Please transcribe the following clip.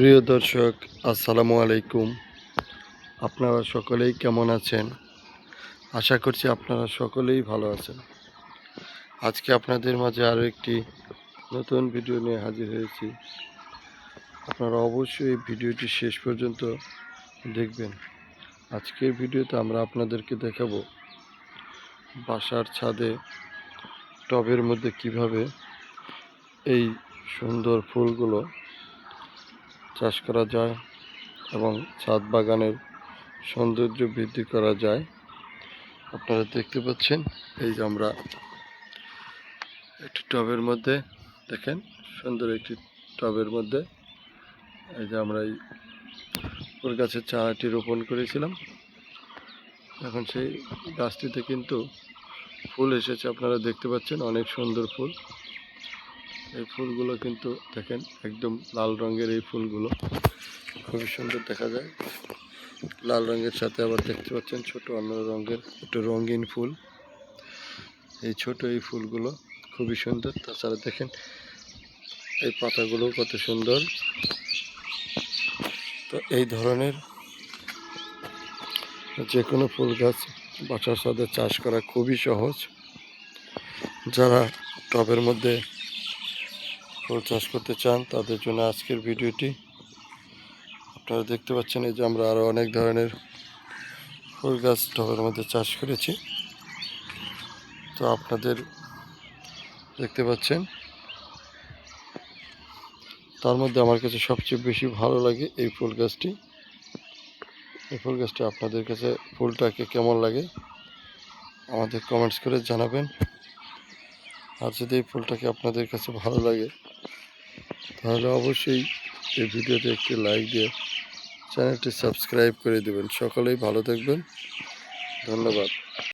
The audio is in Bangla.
প্রিয় দর্শক, আসসালামু আলাইকুম। আপনারা সকলেই কেমন আছেন? আশা করছি আপনারা সকলেই ভালো আছেন। আজকে আপনাদের মাঝে আরও একটি নতুন ভিডিও নিয়ে হাজির হয়েছি। আপনারা অবশ্যই এই ভিডিওটি শেষ পর্যন্ত দেখবেন। আজকের ভিডিওতে আমরা আপনাদেরকে দেখাবো বাসার ছাদে টবের মধ্যে কিভাবে এই সুন্দর ফুলগুলো চাষ করা যায় এবং ছাদ বাগানের সৌন্দর্য বৃদ্ধি করা যায়। আপনারা দেখতে পাচ্ছেন, এই যে আমরা একটি টবের মধ্যে দেখেন, সুন্দর একটি টবের মধ্যে এই যে আমরা এই ফুল গাছের চারাটি রোপণ করেছিলাম। এখন সেই গাছটিতে কিন্তু ফুল এসেছে, আপনারা দেখতে পাচ্ছেন, অনেক সুন্দর ফুল। এই ফুলগুলো কিন্তু দেখেন একদম লাল রঙের। এই ফুলগুলো খুবই সুন্দর দেখা যায়। লাল রঙের সাথে আবার দেখতে পাচ্ছেন ছোট অন্য রঙের একটু রঙিন ফুল। এই ছোট এই ফুলগুলো খুবই সুন্দর। তাছাড়া দেখেন এই পাতাগুলো কত সুন্দর। তো এই ধরনের যে কোনো ফুল গাছ বাসার ছাদে চাষ করা খুবই সহজ। যারা টবের মধ্যে ফুল চাষ করতে চান তাদের জন্য আজকের ভিডিওটি। আপনারা দেখতে পাচ্ছেন এই যে আমরা আরও অনেক ধরনের ফুল গাছ টবের মধ্যে চাষ করেছি। তো আপনাদের দেখতে পাচ্ছেন, তার মধ্যে আমার কাছে সবচেয়ে বেশি ভালো লাগে এই ফুল গাছটি। এই ফুল গাছটি আপনাদের কাছে ফুলটাকে কেমন লাগে আমাদের কমেন্টস করে জানাবেন। আর যদি এই ফুলটাকে আপনাদের কাছে ভালো লাগে তাহলে অবশ্যই এই ভিডিওতে একটি লাইক দিয়ে চ্যানেলটি সাবস্ক্রাইব করে দেবেন। সকলেই ভালো থাকবেন। ধন্যবাদ।